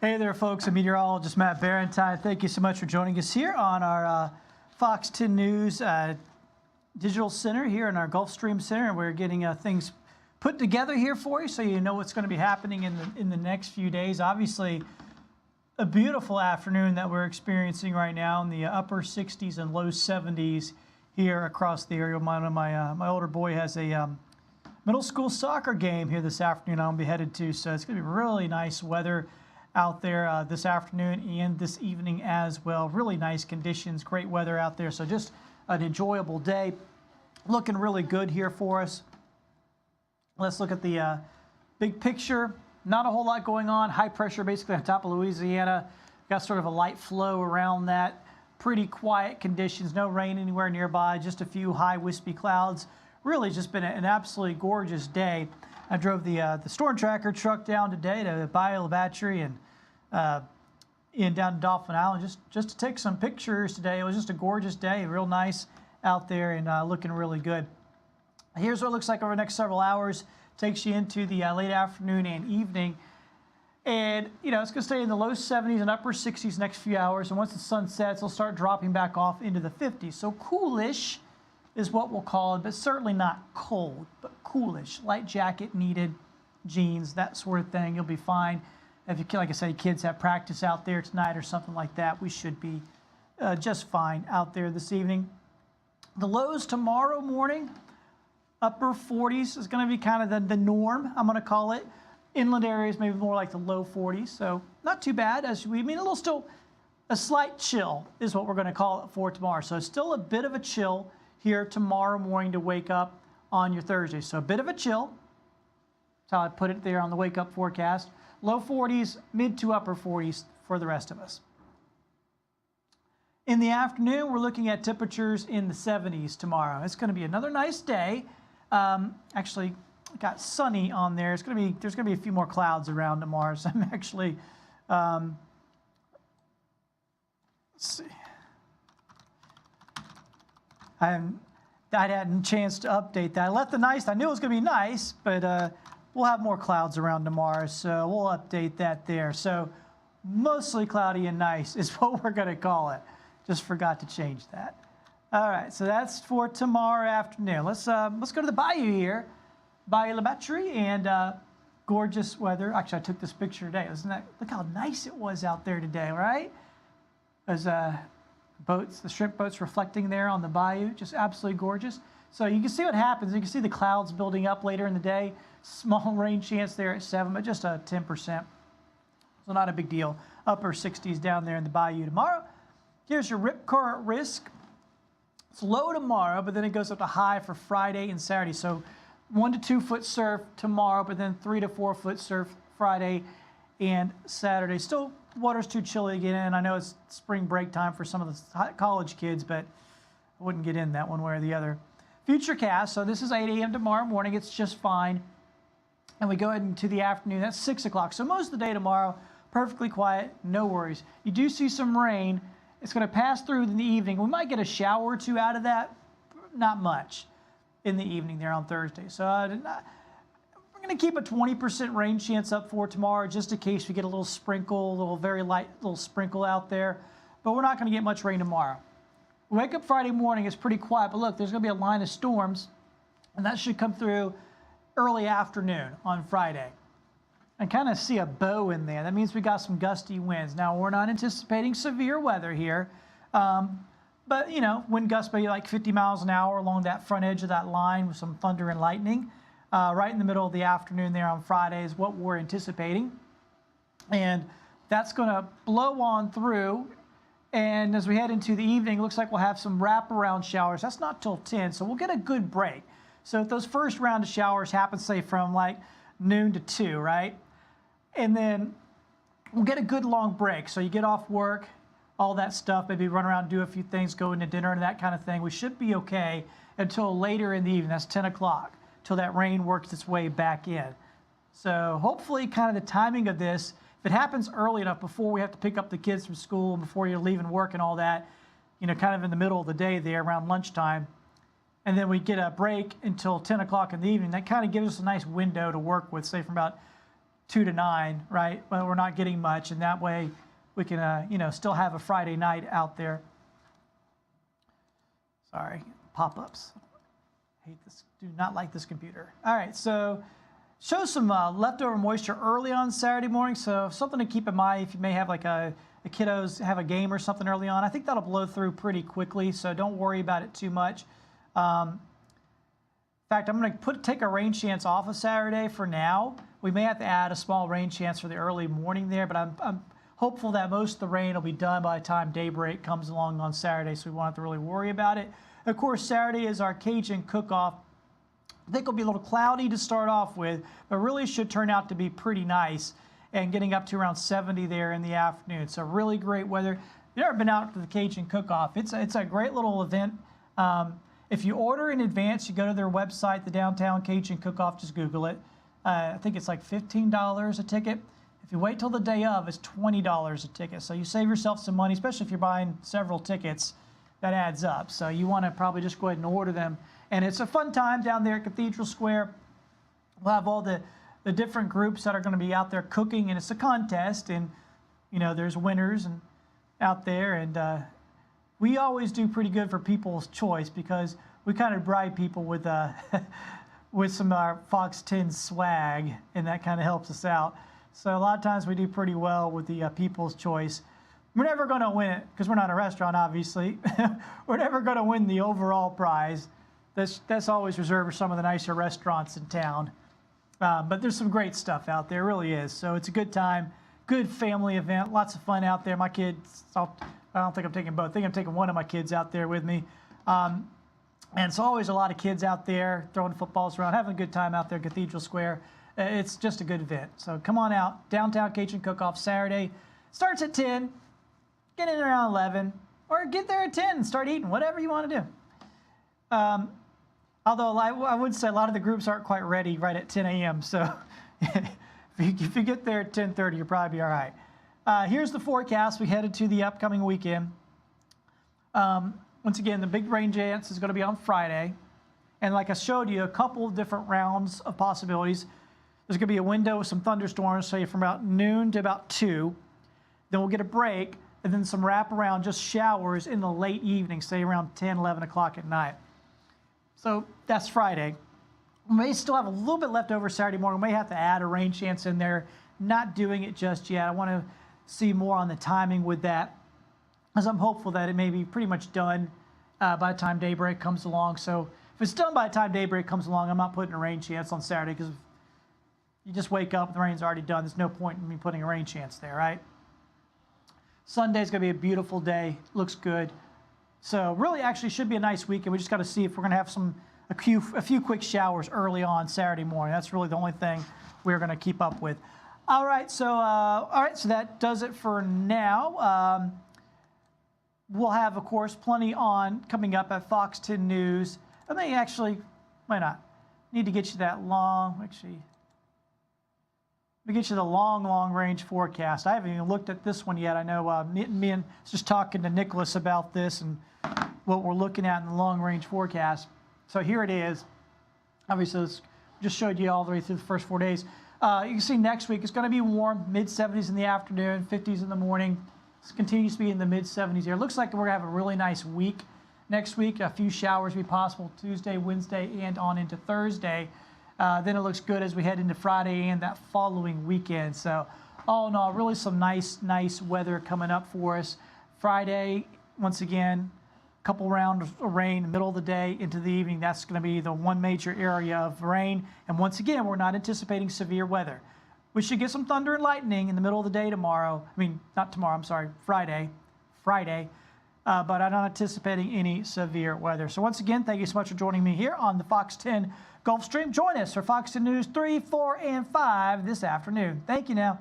Hey there, folks. I'm Meteorologist Matt Barrentine. Thank you so much for joining us here on our Fox 10 News Digital Center here in our Gulfstream Center. And we're getting things put together here for you so you know what's going to be happening in the next few days. Obviously, a beautiful afternoon that we're experiencing right now in the upper 60s and low 70s here across the area. My older boy has a middle school soccer game here this afternoon I'll be headed to, so it's going to be really nice weather out there this afternoon and this evening as well. Really nice conditions, great weather out there, so just an enjoyable day. Looking really good here for us. Let's look at the big picture. Not a whole lot going on. High pressure basically on top of Louisiana. Got sort of a light flow around that. Pretty quiet conditions, no rain anywhere nearby, just a few high wispy clouds. Really just been an absolutely gorgeous day. I drove the storm tracker truck down today to Bayou La Battery and down to Dolphin Island just to take some pictures today. It was just a gorgeous day, real nice out there and looking really good. Here's what it looks like over the next several hours. Takes you into the late afternoon and evening. And, you know, it's going to stay in the low 70s and upper 60s next few hours. And once the sun sets, it'll start dropping back off into the 50s. So coolish is what we'll call it, but certainly not cold, but coolish. Light jacket needed, jeans, that sort of thing. You'll be fine. If you, like I said, kids have practice out there tonight or something like that, we should be just fine out there this evening. The lows tomorrow morning, upper 40s is going to be kind of the norm, I'm going to call it. Inland areas maybe more like the low 40s, so not too bad. Still a slight chill is what we're going to call it for tomorrow. So still a bit of a chill here tomorrow morning to wake up on your Thursday. So a bit of a chill. That's how I put it there on the wake up forecast. Low 40s, mid to upper 40s for the rest of us. In the afternoon, we're looking at temperatures in the 70s tomorrow. It's going to be another nice day. Actually, got sunny on there. There's going to be a few more clouds around tomorrow. So I'm actually, let's see. I hadn't a chance to update that. I left the nice. I knew it was going to be nice, but we'll have more clouds around tomorrow, so we'll update that there. So mostly cloudy and nice is what we're going to call it. Just forgot to change that. All right, so that's for tomorrow afternoon. Let's go to the bayou here, Bayou La Battery, and gorgeous weather. Actually, I took this picture today. Look how nice it was out there today, right? There's boats, the shrimp boats reflecting there on the bayou, just absolutely gorgeous. So you can see what happens. You can see the clouds building up later in the day. Small rain chance there at 7, but just a 10%. So not a big deal. Upper 60s down there in the bayou tomorrow. Here's your rip current risk. It's low tomorrow, but then it goes up to high for Friday and Saturday. So 1 to 2 foot surf tomorrow, but then 3 to 4 foot surf Friday and Saturday. Still, water's too chilly to get in. I know it's spring break time for some of the college kids, but I wouldn't get in that one way or the other. Futurecast, so this is 8 a.m. tomorrow morning. It's just fine. And we go ahead into the afternoon. That's 6 o'clock. So most of the day tomorrow, perfectly quiet, no worries. You do see some rain. It's going to pass through in the evening. We might get a shower or two out of that. Not much in the evening there on Thursday. So we're going to keep a 20% rain chance up for tomorrow just in case we get a little sprinkle, a little very light little sprinkle out there. But we're not going to get much rain tomorrow. We wake up Friday morning, it's pretty quiet. But look, there's going to be a line of storms, and that should come through early afternoon on Friday. And kind of see a bow in there. That means we got some gusty winds. Now, we're not anticipating severe weather here. But, you know, wind gusts maybe like 50 miles an hour along that front edge of that line with some thunder and lightning. Right in the middle of the afternoon there on Friday is what we're anticipating. And that's going to blow on through. And as we head into the evening, it looks like we'll have some wraparound showers. That's not till 10, so we'll get a good break. So if those first round of showers happen, say, from like noon to 2, right? And then we'll get a good long break. So you get off work, all that stuff, maybe run around, do a few things, go into dinner and that kind of thing. We should be okay until later in the evening. That's 10 o'clock, till that rain works its way back in. So hopefully kind of the timing of this, if it happens early enough before we have to pick up the kids from school, before you're leaving work and all that, you know, kind of in the middle of the day there around lunchtime, and then we get a break until 10 o'clock in the evening, that kind of gives us a nice window to work with, say from about 2 to 9, right? Well, we're not getting much, and that way we can, still have a Friday night out there. Sorry, pop-ups. Hate this. Do not like this computer. All right, so show some leftover moisture early on Saturday morning. So something to keep in mind if you may have like the kiddos have a game or something early on. I think that'll blow through pretty quickly, so don't worry about it too much. In fact, I'm going to take a rain chance off of Saturday for now. We may have to add a small rain chance for the early morning there, but I'm hopeful that most of the rain will be done by the time daybreak comes along on Saturday, so we won't have to really worry about it. Of course, Saturday is our Cajun cook-off. I think it'll be a little cloudy to start off with, but really should turn out to be pretty nice and getting up to around 70 there in the afternoon. So really great weather. If you've never been out to the Cajun cook-off, it's a great little event. If you order in advance, you go to their website, the Downtown Cajun Cook-Off, just Google it. I think it's like $15 a ticket. If you wait till the day of, it's $20 a ticket. So you save yourself some money, especially if you're buying several tickets. That adds up. So you want to probably just go ahead and order them. And it's a fun time down there at Cathedral Square. We'll have all the different groups that are going to be out there cooking, and it's a contest. And, there's winners and out there. And we always do pretty good for People's Choice because we kind of bribe people with with some of our Fox 10 swag, and that kind of helps us out. So a lot of times we do pretty well with the People's Choice. We're never going to win it because we're not a restaurant, obviously. We're never going to win the overall prize. That's always reserved for some of the nicer restaurants in town. But there's some great stuff out there, it really is. So it's a good time, good family event, lots of fun out there. My kids, I don't think I'm taking both. I think I'm taking one of my kids out there with me. And it's always a lot of kids out there throwing footballs around, having a good time out there at Cathedral Square. It's just a good event. So come on out, Downtown Cajun Cook-Off Saturday. Starts at 10. Get in around 11, or get there at 10 and start eating, whatever you want to do. Although I would say a lot of the groups aren't quite ready right at 10 a.m., so if you get there at 10:30, you'll probably be all right. Here's the forecast. We headed to the upcoming weekend. Once again, the big rain chance is going to be on Friday. And like I showed you, a couple of different rounds of possibilities. There's going to be a window with some thunderstorms, say from about noon to about 2. Then we'll get a break. And then some wraparound, just showers in the late evening, say around 10, 11 o'clock at night. So that's Friday. We may still have a little bit left over Saturday morning. We may have to add a rain chance in there. Not doing it just yet. I want to see more on the timing with that, as I'm hopeful that it may be pretty much done by the time daybreak comes along. So if it's done by the time daybreak comes along, I'm not putting a rain chance on Saturday because you just wake up, the rain's already done. There's no point in me putting a rain chance there, right? Sunday's going to be a beautiful day. Looks good. So really actually should be a nice weekend. We just got to see if we're going to have a few quick showers early on Saturday morning. That's really the only thing we're going to keep up with. All right, so that does it for now. We'll have, of course, plenty on coming up at Fox 10 News. I may actually, why not? Need to get you that long, actually. Let me get you the long range forecast. I haven't even looked at this one yet. I know me and just talking to Nicholas about this and what we're looking at in the long range forecast. So here it is. Obviously, this just showed you all the way through the first 4 days. You can see next week it's going to be warm, mid-70s in the afternoon, 50s in the morning. This continues to be in the mid-70s here. It looks like we're going to have a really nice week next week. A few showers will be possible Tuesday, Wednesday, and on into Thursday. Then it looks good as we head into Friday and that following weekend. So all in all, really some nice weather coming up for us. Friday, once again, a couple rounds of rain in the middle of the day into the evening. That's going to be the one major area of rain. And once again, we're not anticipating severe weather. We should get some thunder and lightning in the middle of the day tomorrow. I mean, not tomorrow, I'm sorry, Friday. But I'm not anticipating any severe weather. So once again, thank you so much for joining me here on the Fox 10 Gulf Stream. Join us for Fox 10 News 3, 4, and 5 this afternoon. Thank you now.